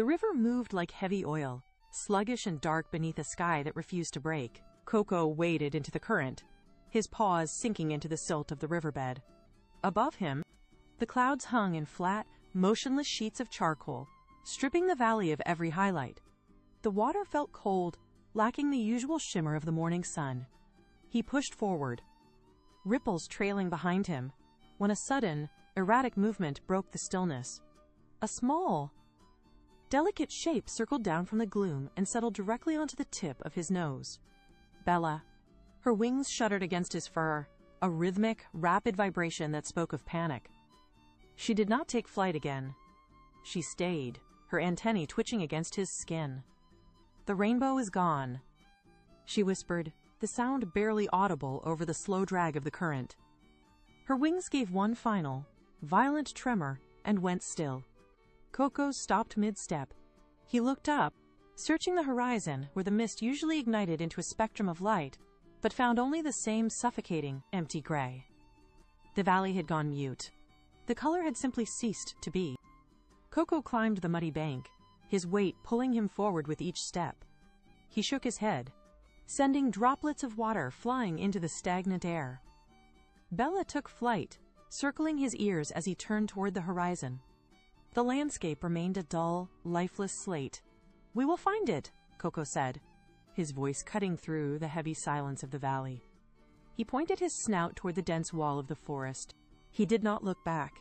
The river moved like heavy oil, sluggish and dark beneath a sky that refused to break. Coco waded into the current, his paws sinking into the silt of the riverbed. Above him, the clouds hung in flat, motionless sheets of charcoal, stripping the valley of every highlight. The water felt cold, lacking the usual shimmer of the morning sun. He pushed forward, ripples trailing behind him, when a sudden, erratic movement broke the stillness. A small, delicate shape circled down from the gloom and settled directly onto the tip of his nose. Bella. Her wings shuddered against his fur, a rhythmic, rapid vibration that spoke of panic. She did not take flight again. She stayed, her antennae twitching against his skin. "The rainbow is gone," she whispered, the sound barely audible over the slow drag of the current. Her wings gave one final, violent tremor and went still. Coco stopped mid-step. He looked up, searching the horizon where the mist usually ignited into a spectrum of light, but found only the same suffocating, empty gray. The valley had gone mute. The color had simply ceased to be. Coco climbed the muddy bank, his weight pulling him forward with each step. He shook his head, sending droplets of water flying into the stagnant air. Bella took flight, circling his ears as he turned toward the horizon. The landscape remained a dull, lifeless slate. "We will find it," Coco said, his voice cutting through the heavy silence of the valley. He pointed his snout toward the dense wall of the forest. He did not look back.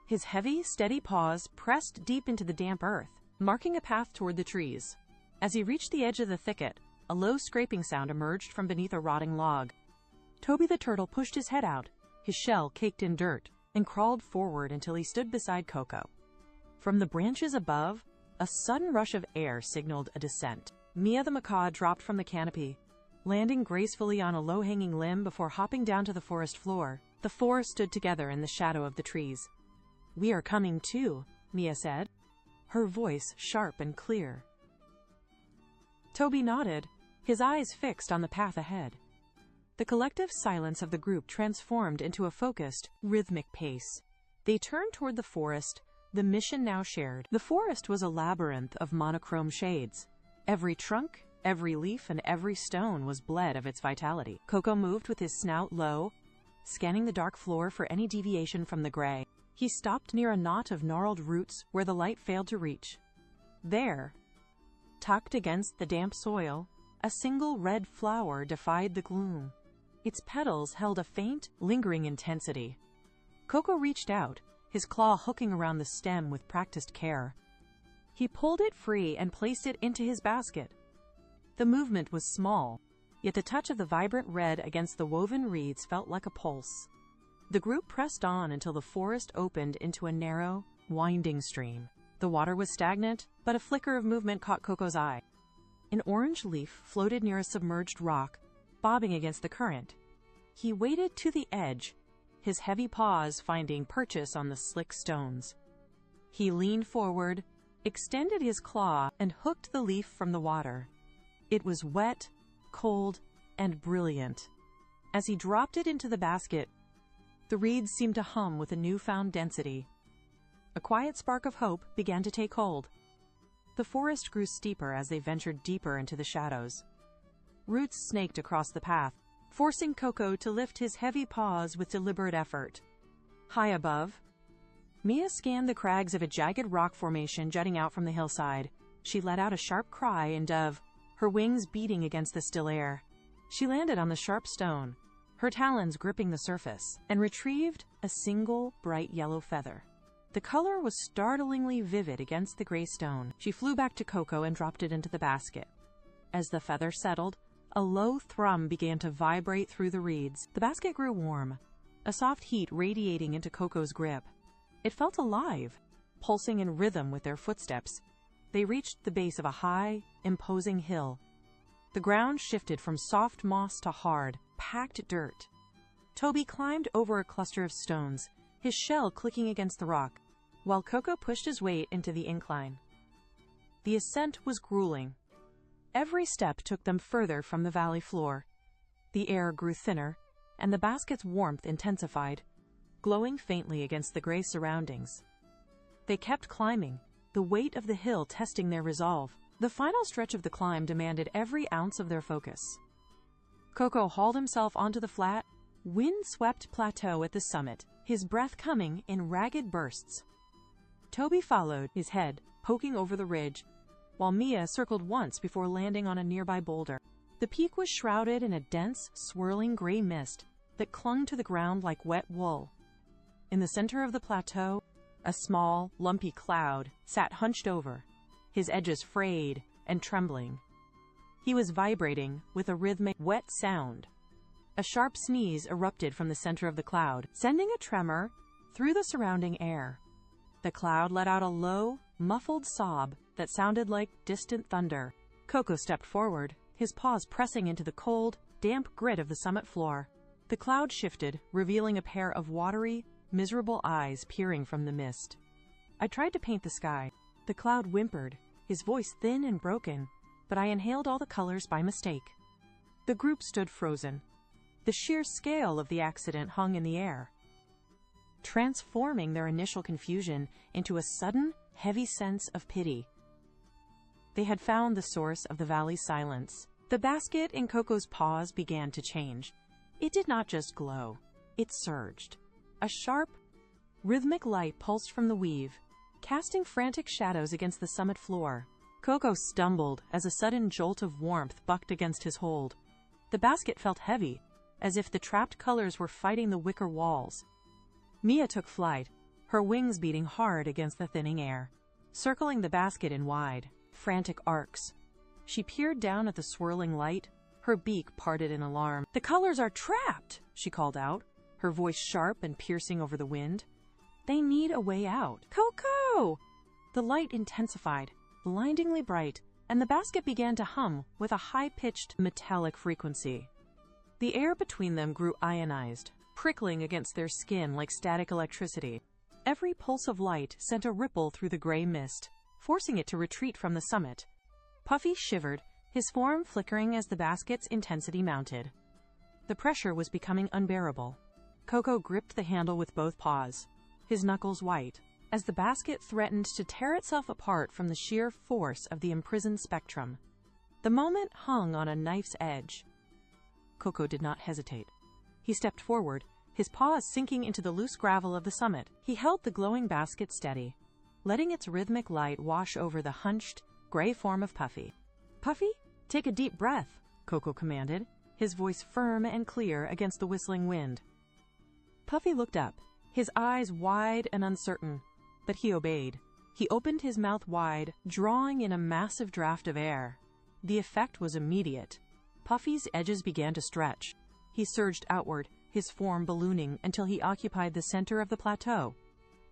His heavy, steady paws pressed deep into the damp earth, marking a path toward the trees. As he reached the edge of the thicket, a low scraping sound emerged from beneath a rotting log. Toby the turtle pushed his head out, his shell caked in dirt, and crawled forward until he stood beside Coco. From the branches above, a sudden rush of air signaled a descent. Mia the macaw dropped from the canopy, landing gracefully on a low-hanging limb before hopping down to the forest floor. The four stood together in the shadow of the trees. "We are coming too," Mia said, her voice sharp and clear. Toby nodded, his eyes fixed on the path ahead. The collective silence of the group transformed into a focused, rhythmic pace. They turned toward the forest, the mission now shared. The forest was a labyrinth of monochrome shades. Every trunk, every leaf, and every stone was bled of its vitality. Coco moved with his snout low, scanning the dark floor for any deviation from the gray. He stopped near a knot of gnarled roots where the light failed to reach. There, tucked against the damp soil, a single red flower defied the gloom. Its petals held a faint, lingering intensity. Coco reached out, his claw hooking around the stem with practiced care. He pulled it free and placed it into his basket. The movement was small, yet the touch of the vibrant red against the woven reeds felt like a pulse. The group pressed on until the forest opened into a narrow, winding stream. The water was stagnant, but a flicker of movement caught Coco's eye. An orange leaf floated near a submerged rock, bobbing against the current. He waded to the edge, his heavy paws finding purchase on the slick stones. He leaned forward, extended his claw, and hooked the leaf from the water. It was wet, cold, and brilliant. As he dropped it into the basket, the reeds seemed to hum with a newfound density. A quiet spark of hope began to take hold. The forest grew steeper as they ventured deeper into the shadows. Roots snaked across the path, forcing Coco to lift his heavy paws with deliberate effort. High above, Mia scanned the crags of a jagged rock formation jutting out from the hillside. She let out a sharp cry and dove, her wings beating against the still air. She landed on the sharp stone, her talons gripping the surface, and retrieved a single bright yellow feather. The color was startlingly vivid against the gray stone. She flew back to Coco and dropped it into the basket. As the feather settled, a low thrum began to vibrate through the reeds. The basket grew warm, a soft heat radiating into Coco's grip. It felt alive, pulsing in rhythm with their footsteps. They reached the base of a high, imposing hill. The ground shifted from soft moss to hard, packed dirt. Toby climbed over a cluster of stones, his shell clicking against the rock, while Coco pushed his weight into the incline. The ascent was grueling. Every step took them further from the valley floor. The air grew thinner, and the basket's warmth intensified, glowing faintly against the gray surroundings. They kept climbing, the weight of the hill testing their resolve. The final stretch of the climb demanded every ounce of their focus. Coco hauled himself onto the flat, wind-swept plateau at the summit, his breath coming in ragged bursts. Toby followed, his head poking over the ridge, while Mia circled once before landing on a nearby boulder. The peak was shrouded in a dense, swirling gray mist that clung to the ground like wet wool. In the center of the plateau, a small, lumpy cloud sat hunched over, his edges frayed and trembling. He was vibrating with a rhythmic, wet sound. A sharp sneeze erupted from the center of the cloud, sending a tremor through the surrounding air. The cloud let out a low, muffled sob that sounded like distant thunder. Coco stepped forward, his paws pressing into the cold, damp grit of the summit floor. The cloud shifted, revealing a pair of watery, miserable eyes peering from the mist. I tried to paint the sky. The cloud whimpered, his voice thin and broken, but I inhaled all the colors by mistake. The group stood frozen. The sheer scale of the accident hung in the air, transforming their initial confusion into a sudden, heavy sense of pity. They had found the source of the valley's silence. The basket in Coco's paws began to change. It did not just glow, it surged. A sharp, rhythmic light pulsed from the weave, casting frantic shadows against the summit floor. Coco stumbled as a sudden jolt of warmth bucked against his hold. The basket felt heavy, as if the trapped colors were fighting the wicker walls. Mia took flight, her wings beating hard against the thinning air, circling the basket in wide, frantic arcs. She peered down at the swirling light, her beak parted in alarm. "The colors are trapped!" she called out, her voice sharp and piercing over the wind. "They need a way out." "Coco!" The light intensified, blindingly bright, and the basket began to hum with a high-pitched, metallic frequency. The air between them grew ionized, prickling against their skin like static electricity. Every pulse of light sent a ripple through the gray mist, forcing it to retreat from the summit. Puffy shivered, his form flickering as the basket's intensity mounted. The pressure was becoming unbearable. Coco gripped the handle with both paws, his knuckles white, as the basket threatened to tear itself apart from the sheer force of the imprisoned spectrum. The moment hung on a knife's edge. Coco did not hesitate. He stepped forward, his paws sinking into the loose gravel of the summit. He held the glowing basket steady, letting its rhythmic light wash over the hunched, gray form of Puffy. "Puffy, take a deep breath," Coco commanded, his voice firm and clear against the whistling wind. Puffy looked up, his eyes wide and uncertain, but he obeyed. He opened his mouth wide, drawing in a massive draft of air. The effect was immediate. Puffy's edges began to stretch. He surged outward, his form ballooning until he occupied the center of the plateau.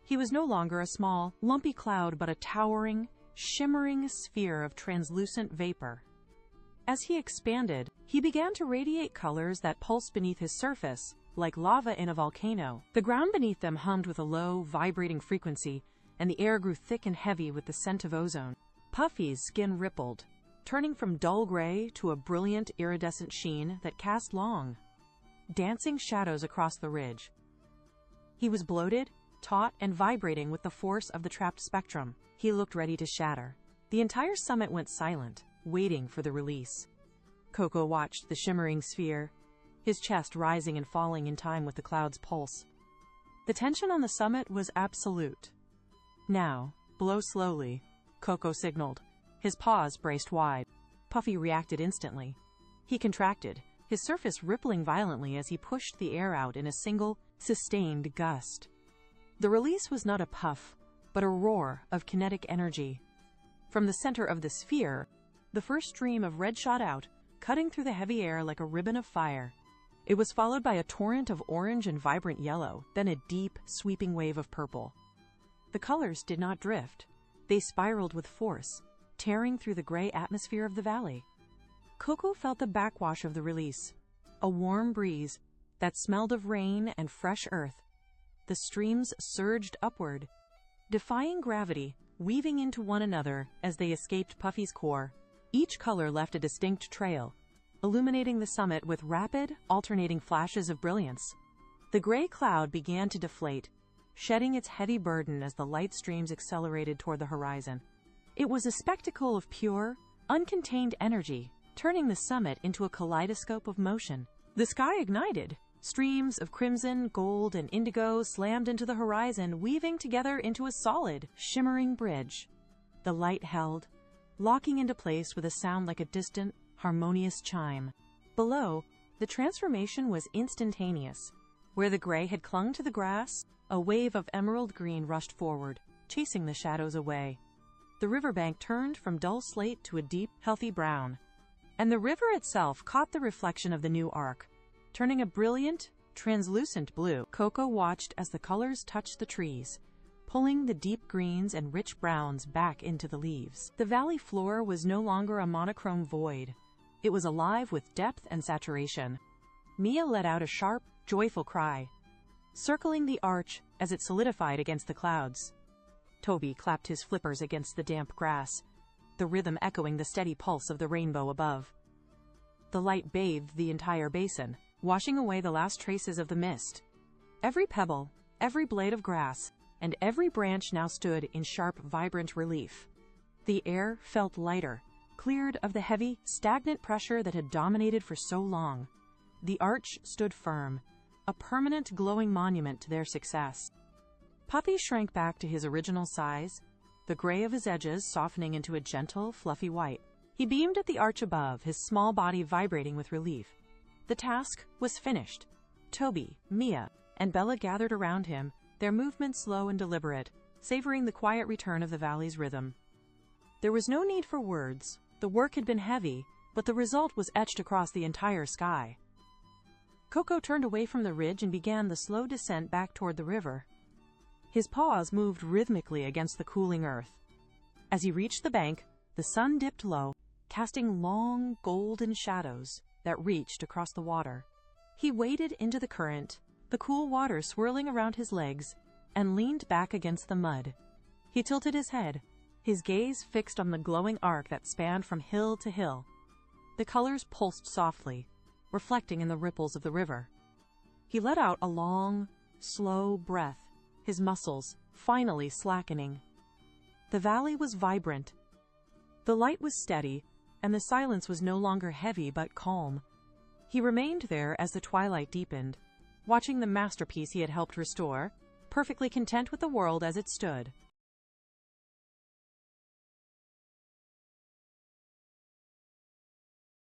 He was no longer a small, lumpy cloud, but a towering, shimmering sphere of translucent vapor. As he expanded, he began to radiate colors that pulsed beneath his surface, like lava in a volcano. The ground beneath them hummed with a low, vibrating frequency, and the air grew thick and heavy with the scent of ozone. Puffy's skin rippled, turning from dull gray to a brilliant, iridescent sheen that cast long, dancing shadows across the ridge. He was bloated, taut, and vibrating with the force of the trapped spectrum. He looked ready to shatter. The entire summit went silent, waiting for the release. Coco watched the shimmering sphere, his chest rising and falling in time with the cloud's pulse. The tension on the summit was absolute. "Now, blow slowly," Coco signaled, his paws braced wide. Puffy reacted instantly. He contracted, his surface rippling violently as he pushed the air out in a single, sustained gust. The release was not a puff, but a roar of kinetic energy. From the center of the sphere, the first stream of red shot out, cutting through the heavy air like a ribbon of fire. It was followed by a torrent of orange and vibrant yellow, then a deep, sweeping wave of purple. The colors did not drift. They spiraled with force, tearing through the gray atmosphere of the valley. Coco felt the backwash of the release, a warm breeze that smelled of rain and fresh earth. The streams surged upward, defying gravity, weaving into one another as they escaped Puffy's core. Each color left a distinct trail, illuminating the summit with rapid, alternating flashes of brilliance. The gray cloud began to deflate, shedding its heavy burden as the light streams accelerated toward the horizon. It was a spectacle of pure, uncontained energy, turning the summit into a kaleidoscope of motion. The sky ignited. Streams of crimson, gold, and indigo slammed into the horizon, weaving together into a solid, shimmering bridge. The light held, locking into place with a sound like a distant, harmonious chime. Below, the transformation was instantaneous. Where the gray had clung to the grass, a wave of emerald green rushed forward, chasing the shadows away. The riverbank turned from dull slate to a deep, healthy brown, and the river itself caught the reflection of the new arc, turning a brilliant, translucent blue. Coco watched as the colors touched the trees, pulling the deep greens and rich browns back into the leaves. The valley floor was no longer a monochrome void. It was alive with depth and saturation. Mia let out a sharp, joyful cry, circling the arch as it solidified against the clouds. Toby clapped his flippers against the damp grass, the rhythm echoing the steady pulse of the rainbow above. The light bathed the entire basin, washing away the last traces of the mist. Every pebble, every blade of grass, and every branch now stood in sharp, vibrant relief. The air felt lighter, cleared of the heavy, stagnant pressure that had dominated for so long. The arch stood firm, a permanent glowing monument to their success. Puffy shrank back to his original size, the gray of his edges softening into a gentle, fluffy white. He beamed at the arch above, his small body vibrating with relief. The task was finished. Toby, Mia, and Bella gathered around him, their movements slow and deliberate, savoring the quiet return of the valley's rhythm. There was no need for words. The work had been heavy, but the result was etched across the entire sky. Coco turned away from the ridge and began the slow descent back toward the river. His paws moved rhythmically against the cooling earth. As he reached the bank, the sun dipped low, casting long, golden shadows that reached across the water. He waded into the current, the cool water swirling around his legs, and leaned back against the mud. He tilted his head, his gaze fixed on the glowing arc that spanned from hill to hill. The colors pulsed softly, reflecting in the ripples of the river. He let out a long, slow breath, his muscles finally slackening. The valley was vibrant. The light was steady, and the silence was no longer heavy but calm. He remained there as the twilight deepened, watching the masterpiece he had helped restore, perfectly content with the world as it stood.